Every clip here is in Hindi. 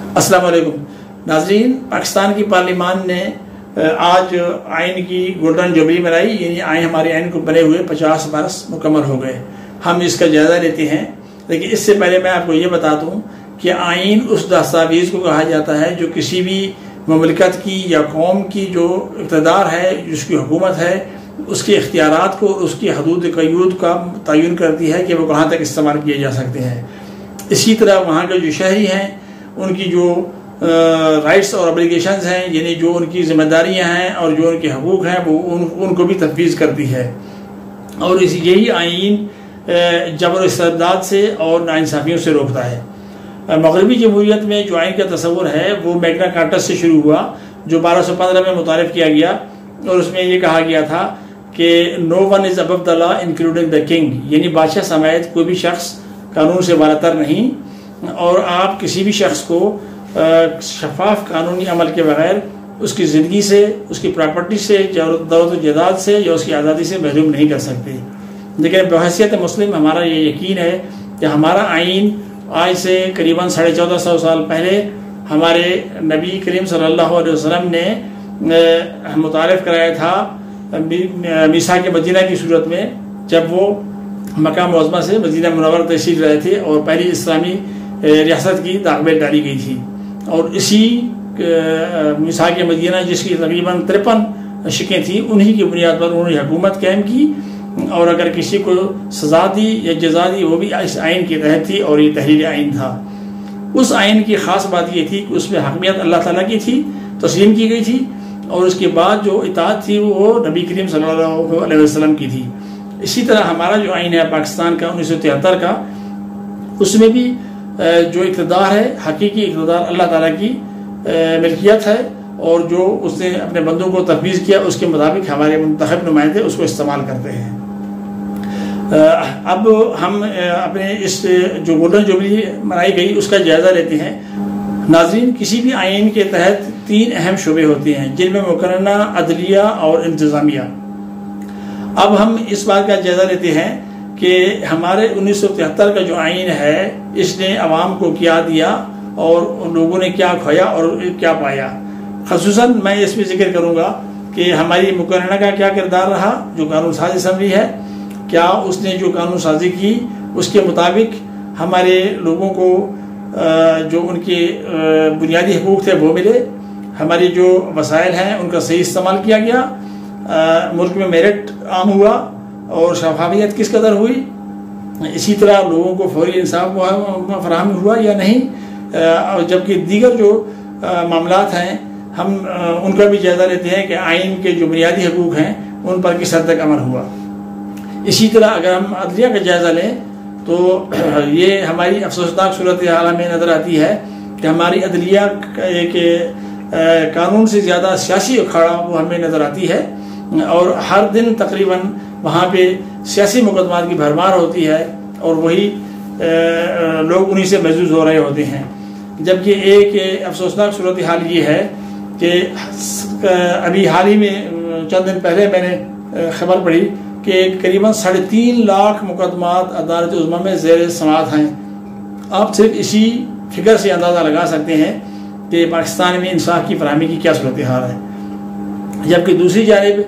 अस्सलाम वालेकुम नाज़रीन, पाकिस्तान की पार्लियामान ने आज आइन की गोल्डन जुबली मनाई, यानी हमारे आइन को बने हुए 50 बरस मुकम्मल हो गए। हम इसका जायज़ा लेते हैं, लेकिन इससे पहले मैं आपको ये बता दूँ कि आइन उस दस्तावेज़ को कहा जाता है जो किसी भी ममलिकत की या कौम की जो इक़्तिदार है, जिसकी हुकूमत है, उसके इख्तियारात को, उसकी हदूद क़यूद का तयन करती है कि वो कहाँ तक इस्तेमाल किए जा सकते हैं। इसी तरह वहाँ के जो शहरी हैं उनकी जो राइट्स और ऑब्लिगेशंस हैं, यानी जो उनकी जिम्मेदारियाँ हैं और जो उनके हकूक़ हैं, वो उनको भी तफवीज़ करती है। और यही आइन जबर इस्तेबदाद से और नाइंसाफ़ियों से रोकता है। मगरबी जमहूरियत में जो आइन का तस्वुर है वो मैग्ना कार्टा से शुरू हुआ, जो 1215 में मुतारिफ किया गया, और उसमें ये कहा गया था कि no one is above the law including the king, यानी बादशाह समेत कोई भी शख्स कानून से बालातर नहीं, और आप किसी भी शख्स को शफाफ कानूनी अमल के बगैर उसकी ज़िंदगी से, उसकी प्रॉपर्टी से, दौलत जायदाद से या उसकी आज़ादी से महरूम नहीं कर सकते। लेकिन बहैसियत मुस्लिम हमारा ये यकीन है कि हमारा आइन आज से करीबन 1450 साल पहले हमारे नबी करीम सल्लल्लाहु अलैहि वसल्लम ने मुतारिफ कराया था मीसाक मदीना की सूरत में, जब वो मक्का मुअज़्ज़मा से मदीना मुनव्वरा तशरीफ़ लाए थे और पहली इस्लामी रियासत की दाग़ डाली गई थी। और इसी मीसाक मदीना, जिसकी तकरीबन 53 शिकें थी, उन्हीं की बुनियाद पर उन्होंने हुकूमत कायम की, और अगर किसी को सज़ा दी या जज़ा दी वो भी इस आइन के तहत थी, और ये तहरीर आइन था। उस आइन की ख़ास बात ये थी कि उसमें हकमियत अल्लाह ताला की थी, तस्लीम की गई थी, और उसके बाद जो इताअत थी वो नबी करीम सल्लल्लाहु अलैहि वसल्लम की थी। इसी तरह हमारा जो आइन है पाकिस्तान का 1973 का, उसमें भी जो इक़्तिदार है, हकीकी इक़्तिदार अल्लाह ताला की मिल्कियत है, और जो उसने अपने बंदों को तफवीज़ किया उसके मुताबिक हमारे मुंतखब नुमाइंदे उसको इस्तेमाल करते हैं। अब हम अपने इस जो गोल्डन जुबली मनाई गई उसका जायज़ा लेते हैं। नाज़रीन, किसी भी आइन के तहत 3 अहम शोबे होते हैं, जिनमें मुकर्रना, अदलिया और इंतज़ामिया। अब हम इस बात का जायज़ा लेते हैं कि हमारे 1973 का जो आइन है, इसने अवाम को क्या दिया और लोगों ने क्या खोया और क्या पाया। ख़ुसूसन मैं इसमें जिक्र करूँगा कि हमारी मुकर्रना का क्या किरदार रहा, जो कानून साज़ असम्बली है, क्या उसने जो कानून साजी की उसके मुताबिक हमारे लोगों को जो उनके बुनियादी हकूक़ थे वो मिले, हमारी जो वसाइल हैं उनका सही इस्तेमाल किया गया, मुल्क में मेरिट आम हुआ और शफाफियत किस कदर हुई, इसी तरह लोगों को फौरी इंसाफ फराहम हुआ या नहीं, जबकि दीगर जो मामलात हैं हम उनका भी जायज़ा लेते हैं कि आइन के जो बुनियादी हकूक़ हैं उन पर किस हद तक अमल हुआ। इसी तरह अगर हम अदलिया का जायज़ा लें तो ये हमारी अफसोसनाक सूरत हाल हमें नज़र आती है कि हमारी अदलिया के कानून से ज़्यादा सियासी अखाड़ा वो हमें नज़र आती है, और हर दिन तकरीबन वहाँ पे सियासी मुकदमात की भरमार होती है, और वही लोग उन्हीं से महजूज हो रहे होते हैं। जबकि एक अफसोसनाक सूरत हाल ये है कि अभी हाल ही में चंद दिन पहले मैंने खबर पढ़ी कि करीबन 3.5 लाख मुकदमात अदालत उज़्मा में ज़ेर समाअत हैं। आप सिर्फ इसी फिक्र से अंदाज़ा लगा सकते हैं कि पाकिस्तान में इंसाफ की फराहमी की क्या सूरत हाल है। जबकि दूसरी जानिब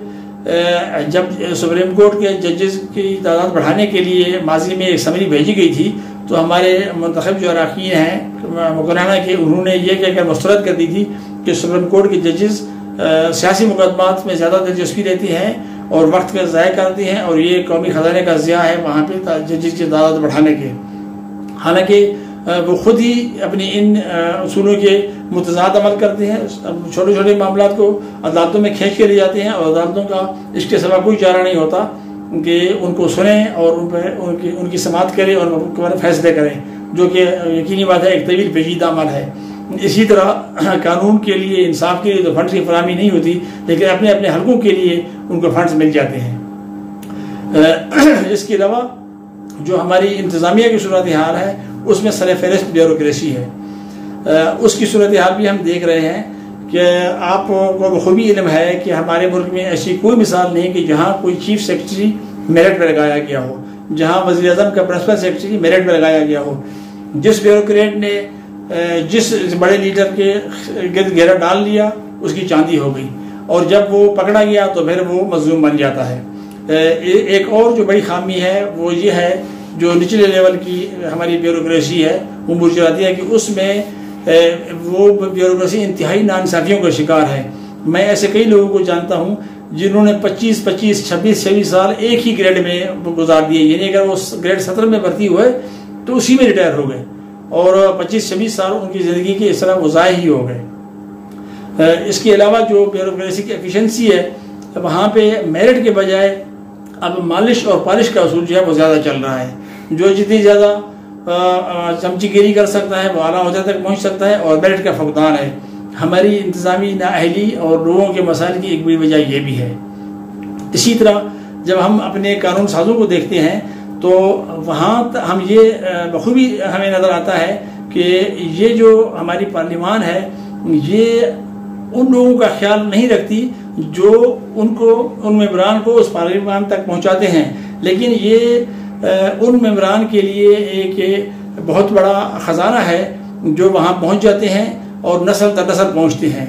जब सुप्रीम कोर्ट के जजेस की तादाद बढ़ाने के लिए माजी में एक समरी भेजी गई थी, तो हमारे मुंतखब जो अरकान हैं मुकर्रना के, उन्होंने ये कहकर मुस्तरद कर दी थी कि सुप्रीम कोर्ट के जजेस सियासी मुकदमात में ज़्यादा दिलचस्पी लेती हैं और वक्त का ज़ाया करती हैं, और ये कौमी ख़जाने का ज़िया है वहाँ पे जजेस की तादाद बढ़ाने के। हालांकि वो खुद ही अपनी इन उसूलों के मुतज़ाद अमल करते हैं, छोटे छोटे मामलात को अदालतों में खींच के ले जाते हैं, और अदालतों का इसके सिवा कोई चारा नहीं होता कि उनको सुने और उन पर उनकी समाअत करें और उनके बारे में फैसले करें, जो कि यकीनी बात है एक तवील पेचीदा अमल है। इसी तरह कानून के लिए, इंसाफ के लिए तो फंड्स की फराहमी नहीं होती, लेकिन अपने अपने हलकों के लिए उनको फंड्स मिल जाते हैं। इसके अलावा जो हमारी इंतज़ामिया की सूरत हाल है उसमें सरफहरिस्त ब्यूरोक्रेसी है। उसकी सूरत हाल भी हम देख रहे हैं कि आपको बखूबी इल्म है कि हमारे मुल्क में ऐसी कोई मिसाल नहीं कि जहाँ कोई चीफ सेक्रेटरी मेरिट पर लगाया गया हो, जहाँ वज़ीर-ए-आज़म का प्रिंसिपल सेक्रेटरी मेरिट पर लगाया गया हो। जिस ब्यूरोक्रेट ने जिस बड़े लीडर के गिर्द घेरा डाल लिया उसकी चांदी हो गई, और जब वो पकड़ा गया तो फिर वो मजलूम बन जाता है। एक और जो बड़ी खामी है वो ये है, जो निचले लेवल की हमारी ब्यूरोक्रेसी है वो बुर्जुआती है कि उसमें वो ब्यूरोक्रेसी इंतहाई नाइंसाफियों का शिकार है। मैं ऐसे कई लोगों को जानता हूँ जिन्होंने 25, 26 साल एक ही ग्रेड में गुजार दिए, यानी अगर वो ग्रेड 17 में भर्ती हुए तो उसी में रिटायर हो गए, और 25-26 साल उनकी ज़िंदगी के इस तरह वो ज़ाय ही हो गए। इसके अलावा जो ब्यूरोक्रेसी की एफिशिएंसी है, वहाँ पे मेरिट के बजाय अब मालिश और पॉलिश का असूल जो है वो ज़्यादा चल रहा है। जो जितनी ज़्यादा चमचीगिरी कर सकता है वो आला अहदे तक पहुँच सकता है, और मेरिट का फुकदान है। हमारी इंतज़ामी नाअहली और लोगों के मसाइल की एक बड़ी वजह यह भी है। इसी तरह जब हम अपने कानून साजों को देखते हैं तो वहाँ हम ये बखूबी हमें नज़र आता है कि ये जो हमारी पार्लियामान है ये उन लोगों का ख्याल नहीं रखती जो उन मेंबरान को उस पार्लियामान तक पहुँचाते हैं, लेकिन ये उन मेंबरान के लिए एक बहुत बड़ा ख़जाना है जो वहाँ पहुँच जाते हैं और नस्ल दर नस्ल पहुँचते हैं।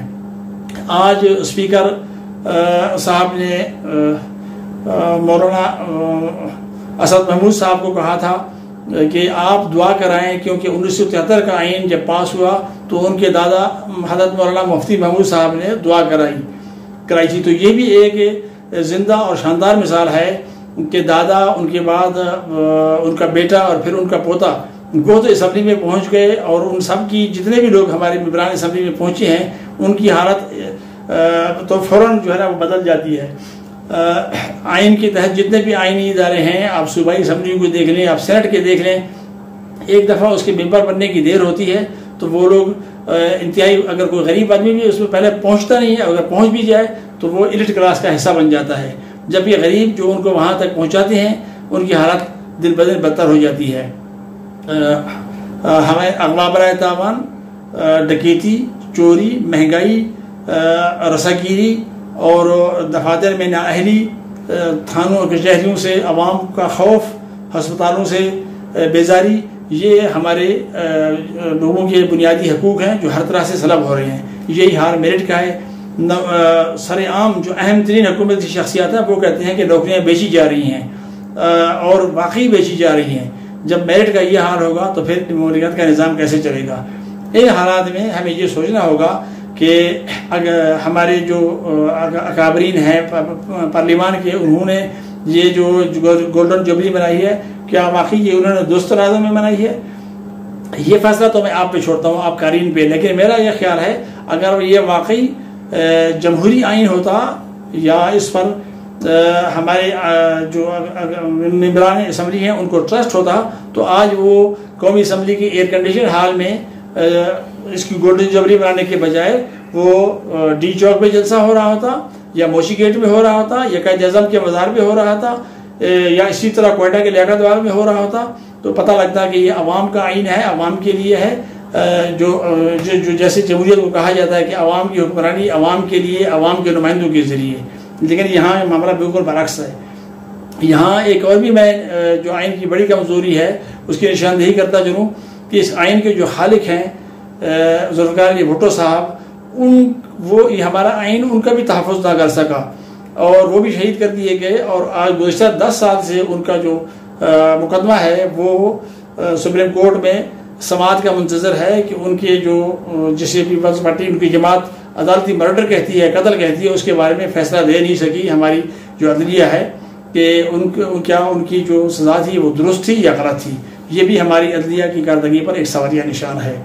आज स्पीकर साहब ने मौलाना असद महमूद साहब को कहा था कि आप दुआ कराएं, क्योंकि 1973 का आइन जब पास हुआ तो उनके दादा हज़रत मौलाना मुफ्ती महमूद साहब ने दुआ कराई थी। तो ये भी एक जिंदा और शानदार मिसाल है कि दादा, उनके बाद उनका बेटा और फिर उनका पोता वो तो असम्बली में पहुंच गए, और उन सब की जितने भी लोग हमारे मेंबरान असम्बली में पहुंचे हैं उनकी हालत तो फ़ौरन जो है ना वो बदल जाती है। आइन के तहत जितने भी आइनी इदारे हैं, आप सूबाई असम्बली को देख लें, आप सेनेट के देख लें, एक दफ़ा उसके मेंबर बनने की देर होती है तो वो लोग इंतहाई, अगर कोई गरीब आदमी भी उसमें पहले पहुंचता नहीं है, अगर पहुंच भी जाए तो वो एलिट क्लास का हिस्सा बन जाता है, जबकि गरीब जो उनको वहाँ तक पहुँचाते हैं उनकी हालत दिन ब दिन बदतर हो जाती है। हमें अगवा बराए तावान, डकैती, चोरी, महंगाई, रसागिरी और दफातर में नाअहली, थानों और कचहरियों से अवाम का खौफ, हस्पतालों से बेजारी, ये हमारे लोगों के बुनियादी हकूक़ हैं जो हर तरह से सलब हो रहे हैं। यही हाल मेरिट का है। सरेआम जो अहम तरीन हुकूमती शख्सियात हैं वो कहते हैं कि नौकरियाँ बेची जा रही हैं और वाकई बेची जा रही हैं। जब मेरिट का ये हाल होगा तो फिर जमहूरियत का निज़ाम कैसे चलेगा। इन हालात में हमें ये सोचना होगा कि अगर हमारे जो अकाबरीन हैं पार्लियामान के, उन्होंने ये जो गोल्डन जुबली बनाई है, क्या वाकई ये उन्होंने दुरुस्त अंदाज़ों में बनाई है? ये फैसला तो मैं आप पे छोड़ता हूँ, आप कारीन पे। लेकिन मेरा यह ख्याल है अगर ये वाकई जमहूरी आइन होता या इस पर हमारे जो मेंबरान असम्बली हैं उनको ट्रस्ट होता तो आज वो कौमी असम्बली की एयर कंडीशन हाल में इसकी गोल्डन जुबली बनाने के बजाय वो डी चौक पे जलसा हो रहा होता, या मोशी गेट में हो रहा होता, या कायद आज़म के मज़ार पे हो रहा था, या इसी तरह कोयटा के लियाकत बाग में हो रहा होता। तो पता लगता है कि ये अवाम का आइन है, अवाम के लिए है। जो जैसे जमहूरियत को कहा जाता है कि अवाम की हुक्मरानी अवाम के लिए, अवाम के नुमाइंदों के ज़रिए, लेकिन यहाँ मामला बिल्कुल बरअक्स है। यहाँ एक और भी मैं जो आइन की बड़ी कमज़ोरी है उसकी निशानदेही करता चलूँ कि इस आइन के जो खालिक हैं ज़ुल्फ़िकार अली भुट्टो साहब, वो हमारा आइन उनका भी तहफ़्फ़ुज़ ना कर सका और वो भी शहीद कर दिए गए। और आज गुज़िश्ता 10 साल से उनका जो मुकदमा है वो सुप्रीम कोर्ट में समाअत का मुंतज़र है कि उनके जो जिसे पीपल्स पार्टी उनकी जमात अदालती मर्डर कहती है, कत्ल कहती है, उसके बारे में फैसला दे नहीं सकी हमारी जो अदलिया है कि क्या उनकी जो सज़ा थी वो दुरुस्त थी या गलत थी। ये भी हमारी अदलिया की कारदगी पर एक सवालिया निशान है।